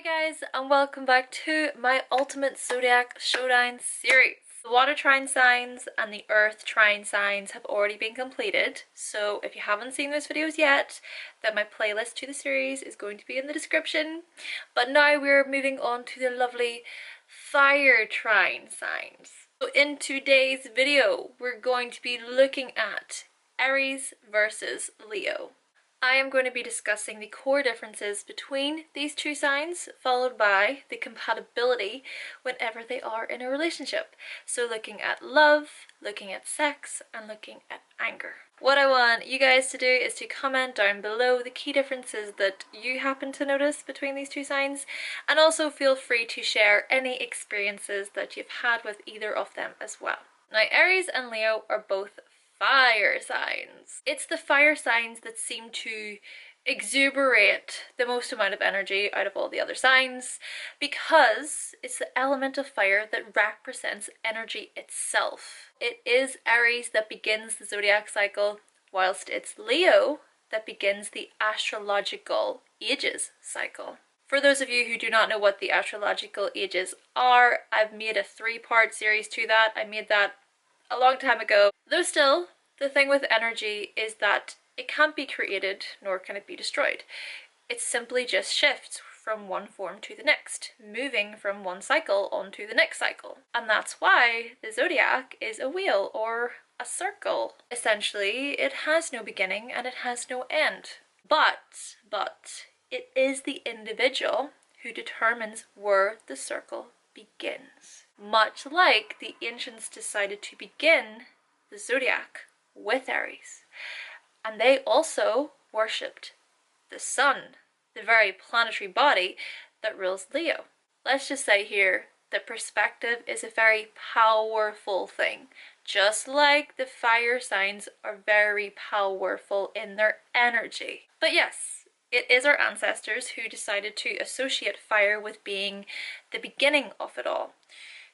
guys, and welcome back to my Ultimate Zodiac Showdown series. The water trine signs and the earth trine signs have already been completed, so if you haven't seen those videos yet, then my playlist to the series is going to be in the description. But now we're moving on to the lovely fire trine signs. So in today's video, we're going to be looking at Aries versus Leo. I am going to be discussing the core differences between these two signs, followed by the compatibility whenever they are in a relationship. So looking at love, looking at sex, and looking at anger. What I want you guys to do is to comment down below the key differences that you happen to notice between these two signs, and also feel free to share any experiences that you've had with either of them as well. Now, Aries and Leo are both fire signs. It's the fire signs that seem to exuberate the most amount of energy out of all the other signs, because it's the element of fire that represents energy itself. It is Aries that begins the zodiac cycle, whilst it's Leo that begins the astrological ages cycle. For those of you who do not know what the astrological ages are, I've made a 3-part series to that. I made that a long time ago. Though still, the thing with energy is that it can't be created, nor can it be destroyed. It simply just shifts from one form to the next, moving from one cycle onto the next cycle. And that's why the zodiac is a wheel or a circle. Essentially, it has no beginning and it has no end. But it is the individual who determines where the circle begins. Much like the ancients decided to begin the zodiac with Aries. And they also worshipped the sun, the very planetary body that rules Leo. Let's just say here that perspective is a very powerful thing. Just like the fire signs are very powerful in their energy. But yes, it is our ancestors who decided to associate fire with being the beginning of it all,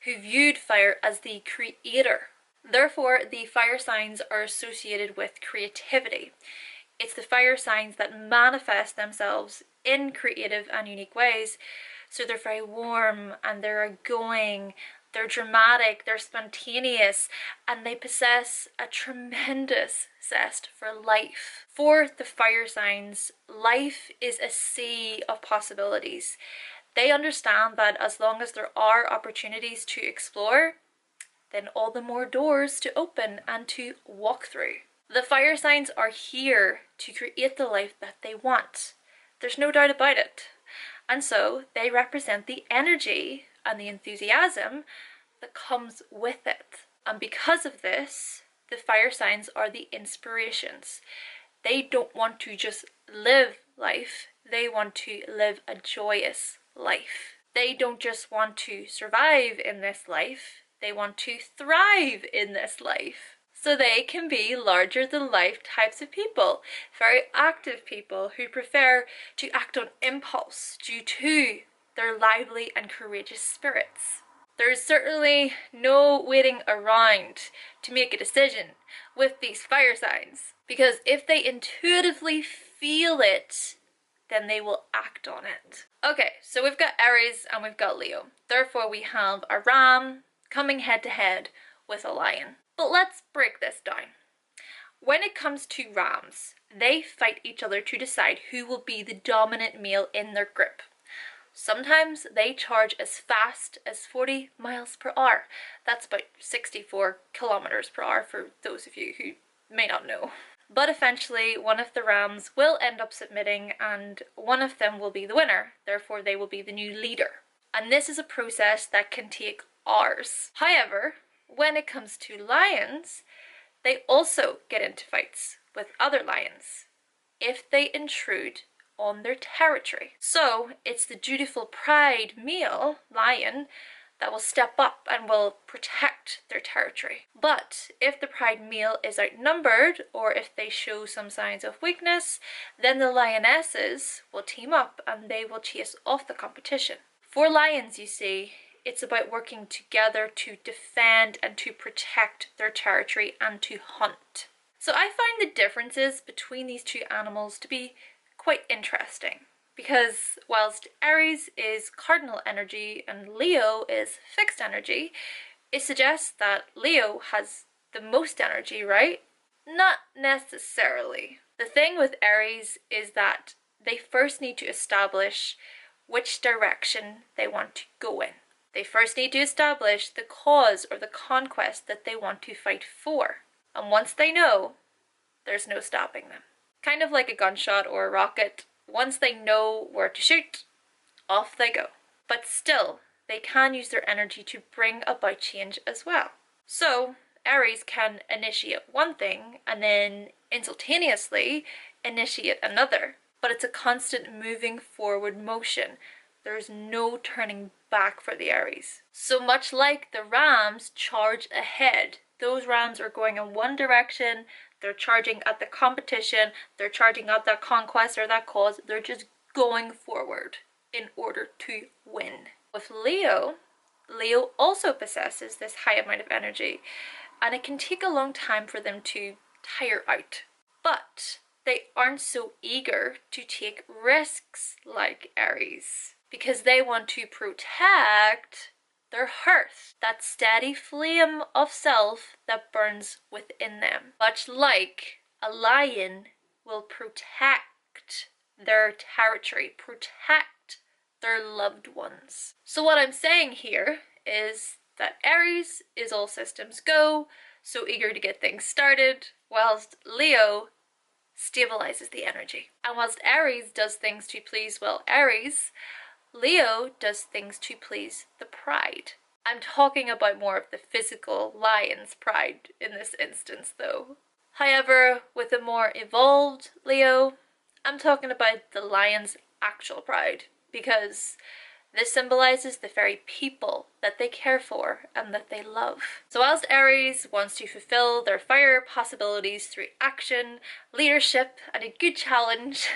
who viewed fire as the creator. Therefore, the fire signs are associated with creativity. It's the fire signs that manifest themselves in creative and unique ways. So they're very warm and they're outgoing, they're dramatic, they're spontaneous, and they possess a tremendous zest for life. For the fire signs, life is a sea of possibilities. They understand that as long as there are opportunities to explore, then all the more doors to open and to walk through. The fire signs are here to create the life that they want. There's no doubt about it. And so they represent the energy and the enthusiasm that comes with it. And because of this, the fire signs are the inspirations. They don't want to just live life, they want to live a joyous life. They don't just want to survive in this life, they want to thrive in this life. So they can be larger than life types of people, very active people who prefer to act on impulse due to their lively and courageous spirits. There's certainly no waiting around to make a decision with these fire signs, because if they intuitively feel it, then they will act on it. Okay, so we've got Aries and we've got Leo. Therefore we have a ram coming head to head with a lion. But let's break this down. When it comes to rams, they fight each other to decide who will be the dominant male in their group. Sometimes they charge as fast as 40 miles per hour. That's about 64 kilometers per hour for those of you who may not know. But eventually one of the rams will end up submitting and one of them will be the winner. Therefore they will be the new leader. And this is a process that can take hours. However, when it comes to lions, they also get into fights with other lions if they intrude on their territory. So it's the dutiful pride male lion that will step up and will protect their territory. But if the pride male is outnumbered, or if they show some signs of weakness, then the lionesses will team up and they will chase off the competition. For lions, you see, it's about working together to defend and to protect their territory and to hunt. So I find the differences between these two animals to be quite interesting. Because whilst Aries is cardinal energy and Leo is fixed energy, it suggests that Leo has the most energy, right? Not necessarily. The thing with Aries is that they first need to establish which direction they want to go in. They first need to establish the cause or the conquest that they want to fight for. And once they know, there's no stopping them. Kind of like a gunshot or a rocket. Once they know where to shoot, off they go. But still, they can use their energy to bring about change as well. So, Aries can initiate one thing and then instantaneously initiate another. But it's a constant moving forward motion. There's no turning back for the Aries. So much like the rams charge ahead, those rams are going in one direction, they're charging at the competition, they're charging at that conquest or that cause, they're just going forward in order to win. With Leo, Leo also possesses this high amount of energy, and it can take a long time for them to tire out. But they aren't so eager to take risks like Aries, because they want to protect their hearth, that steady flame of self that burns within them. Much like a lion will protect their territory, protect their loved ones. So what I'm saying here is that Aries is all systems go, so eager to get things started, whilst Leo stabilizes the energy. And whilst Aries does things to please, well, Aries, Leo does things to please the pride. I'm talking about more of the physical lion's pride in this instance though. However, with a more evolved Leo, I'm talking about the lion's actual pride, because this symbolizes the very people that they care for and that they love. So whilst Aries wants to fulfill their fire possibilities through action, leadership, and a good challenge,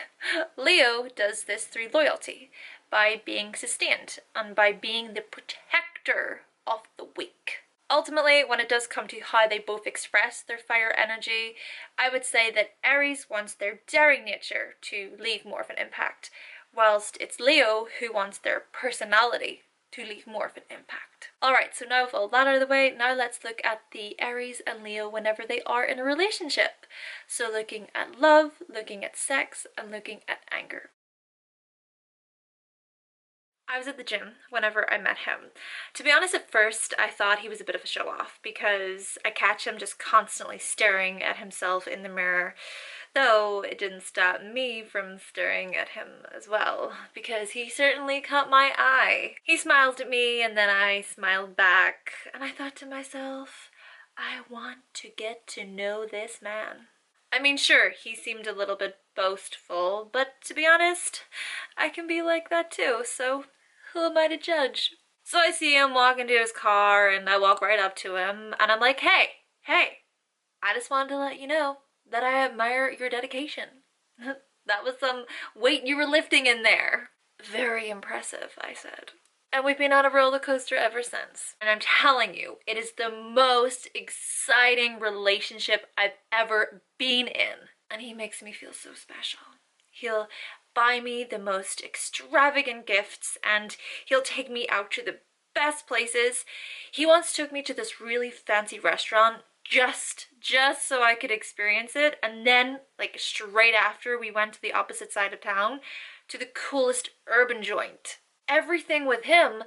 Leo does this through loyalty, by being sustained and by being the protector of the weak. Ultimately, when it does come to how they both express their fire energy, I would say that Aries wants their daring nature to leave more of an impact, whilst it's Leo who wants their personality to leave more of an impact. Alright, so now with all that out of the way, now let's look at the Aries and Leo whenever they are in a relationship. So looking at love, looking at sex, and looking at anger. I was at the gym whenever I met him. To be honest, at first I thought he was a bit of a show-off because I catch him just constantly staring at himself in the mirror, though it didn't stop me from staring at him as well, because he certainly caught my eye. He smiled at me and then I smiled back, and I thought to myself, I want to get to know this man. I mean, sure, he seemed a little bit boastful, but to be honest, I can be like that too, so who am I to judge? So I see him walk into his car and I walk right up to him and I'm like, hey, I just wanted to let you know that I admire your dedication. That was some weight you were lifting in there. Very impressive, I said. And we've been on a roller coaster ever since. And I'm telling you, it is the most exciting relationship I've ever been in. And he makes me feel so special. He'll buy me the most extravagant gifts and he'll take me out to the best places. He once took me to this really fancy restaurant just so I could experience it, and then like straight after we went to the opposite side of town to the coolest urban joint. Everything with him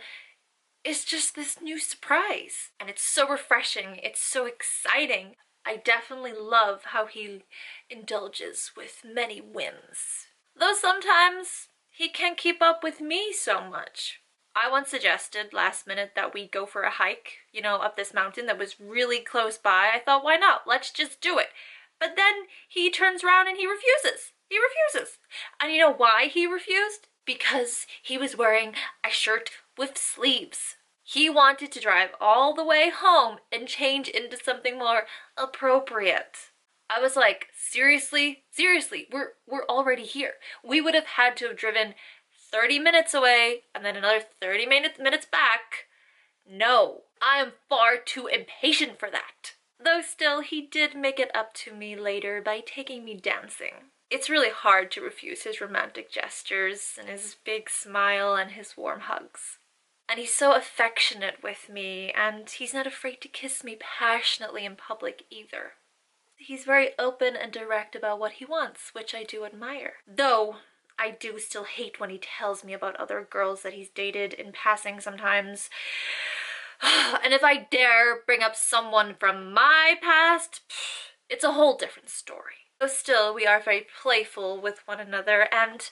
is just this new surprise and it's so refreshing, it's so exciting. I definitely love how he indulges with many whims. Though sometimes he can't keep up with me so much. I once suggested last minute that we go for a hike, you know, up this mountain that was really close by. I thought, why not? Let's just do it. But then he turns around and he refuses. He refuses. And you know why he refused? Because he was wearing a shirt with sleeves. He wanted to drive all the way home and change into something more appropriate. I was like, seriously, we're already here. We would have had to have driven 30 minutes away and then another 30 minutes back. No, I am far too impatient for that. Though still, he did make it up to me later by taking me dancing. It's really hard to refuse his romantic gestures and his big smile and his warm hugs. And he's so affectionate with me, and he's not afraid to kiss me passionately in public either. He's very open and direct about what he wants, which I do admire. Though, I do still hate when he tells me about other girls that he's dated in passing sometimes. And if I dare bring up someone from my past, it's a whole different story. Though still, we are very playful with one another, and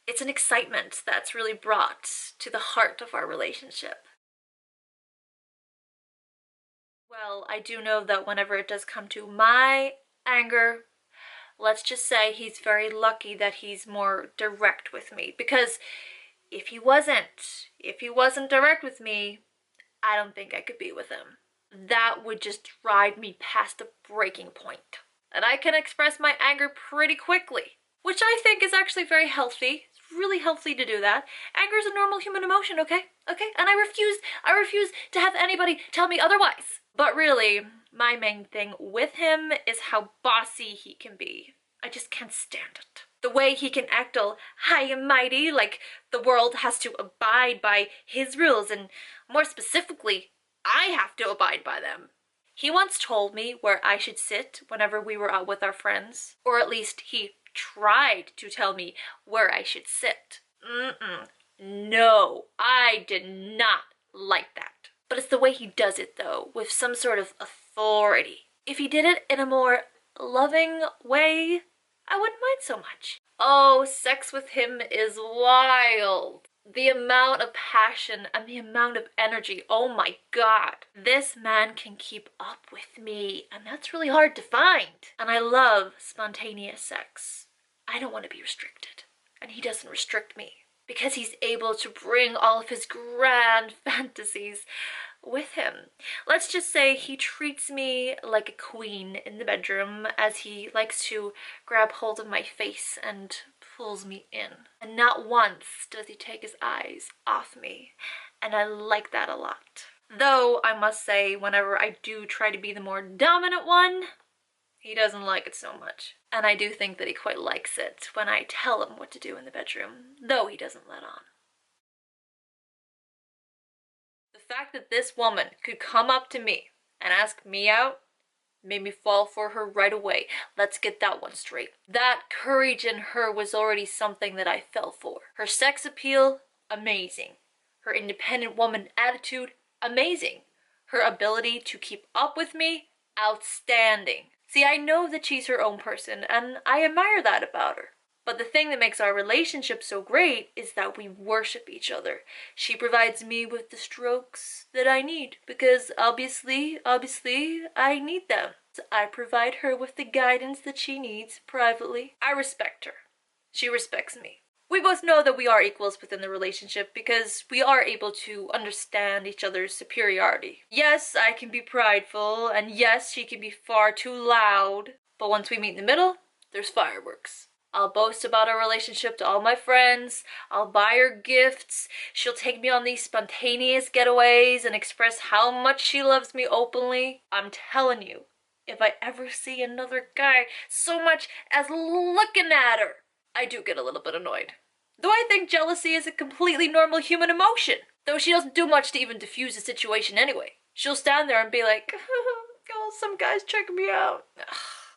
it's an excitement that's really brought to the heart of our relationship. Well, I do know that whenever it does come to my anger, let's just say he's very lucky that he's more direct with me, because if he wasn't direct with me, I don't think I could be with him. That would just drive me past the breaking point. And I can express my anger pretty quickly, which I think is actually very healthy. It's really healthy to do that. Anger is a normal human emotion, okay? Okay? And I refuse to have anybody tell me otherwise. But really, my main thing with him is how bossy he can be. I just can't stand it. The way he can act all high and mighty, like the world has to abide by his rules, and more specifically, I have to abide by them. He once told me where I should sit whenever we were out with our friends, or at least he tried to tell me where I should sit. No, I did not like that. But it's the way he does it, though, with some sort of authority. If he did it in a more loving way, I wouldn't mind so much. Oh, sex with him is wild. The amount of passion and the amount of energy, oh my god. This man can keep up with me, and that's really hard to find. And I love spontaneous sex. I don't want to be restricted, and he doesn't restrict me, because he's able to bring all of his grand fantasies with him. Let's just say he treats me like a queen in the bedroom, as he likes to grab hold of my face and pulls me in. And not once does he take his eyes off me, and I like that a lot. Though I must say, whenever I do try to be the more dominant one, he doesn't like it so much. And I do think that he quite likes it when I tell him what to do in the bedroom, though he doesn't let on. The fact that this woman could come up to me and ask me out made me fall for her right away. Let's get that one straight. That courage in her was already something that I fell for. Her sex appeal, amazing. Her independent woman attitude, amazing. Her ability to keep up with me, outstanding. See, I know that she's her own person, and I admire that about her. But the thing that makes our relationship so great is that we worship each other. She provides me with the strokes that I need, because obviously, I need them. So I provide her with the guidance that she needs privately. I respect her. She respects me. We both know that we are equals within the relationship because we are able to understand each other's superiority. Yes, I can be prideful, and yes, she can be far too loud. But once we meet in the middle, there's fireworks. I'll boast about our relationship to all my friends. I'll buy her gifts. She'll take me on these spontaneous getaways and express how much she loves me openly. I'm telling you, if I ever see another guy so much as looking at her, I do get a little bit annoyed. Though I think jealousy is a completely normal human emotion. Though she doesn't do much to even diffuse the situation anyway. She'll stand there and be like, oh, some guy's checking me out.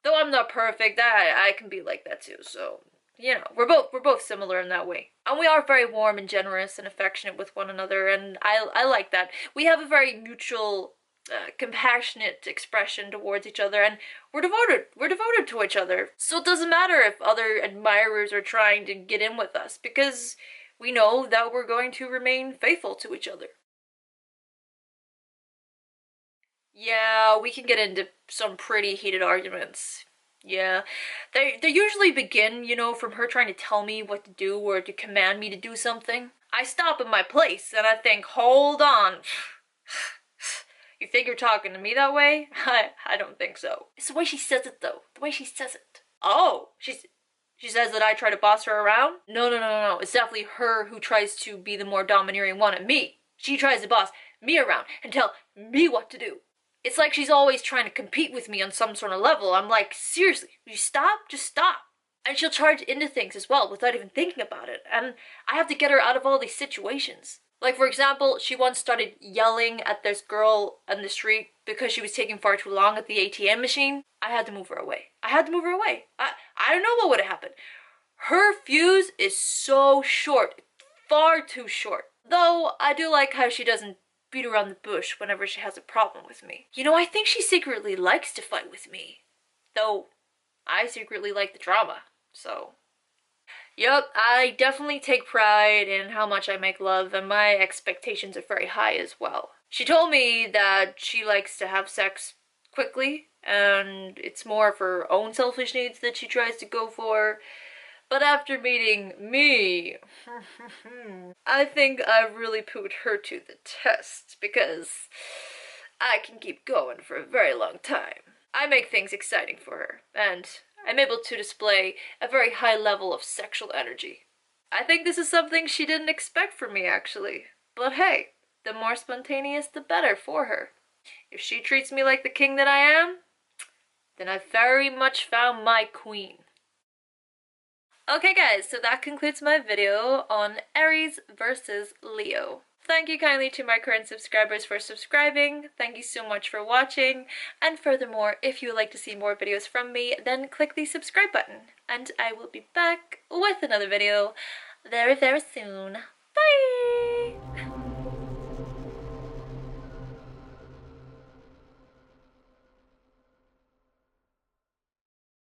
Though I'm not perfect, I can be like that too, so, you know, we're both similar in that way. And we are very warm and generous and affectionate with one another, and I like that. We have a very mutual, compassionate expression towards each other, and we're devoted to each other. So it doesn't matter if other admirers are trying to get in with us, because we know that we're going to remain faithful to each other. Yeah, we can get into some pretty heated arguments. Yeah, they usually begin, you know, from her trying to tell me what to do or to command me to do something. I stop in my place and I think, hold on. You think you're talking to me that way? I don't think so. It's the way she says it, though. The way she says it. Oh, she says that I try to boss her around? No. It's definitely her who tries to be the more domineering one at me. She tries to boss me around and tell me what to do. It's like she's always trying to compete with me on some sort of level. I'm like, seriously, will you stop? Just stop. And she'll charge into things as well without even thinking about it. And I have to get her out of all these situations. Like, for example, she once started yelling at this girl on the street because she was taking far too long at the ATM machine. I had to move her away. I don't know what would have happened. Her fuse is so short. Far too short. Though, I do like how she doesn't beat around the bush whenever she has a problem with me. You know, I think she secretly likes to fight with me. Though, I secretly like the drama, so... Yup, I definitely take pride in how much I make love, and my expectations are very high as well. She told me that she likes to have sex quickly, and it's more of her own selfish needs that she tries to go for. But after meeting me, I think I've really put her to the test, because I can keep going for a very long time. I make things exciting for her, and I'm able to display a very high level of sexual energy. I think this is something she didn't expect from me, actually. But hey, the more spontaneous, the better for her. If she treats me like the king that I am, then I've very much found my queen. Okay guys, so that concludes my video on Aries versus Leo. Thank you kindly to my current subscribers for subscribing, thank you so much for watching, and furthermore, if you would like to see more videos from me, then click the subscribe button, and I will be back with another video very, very soon.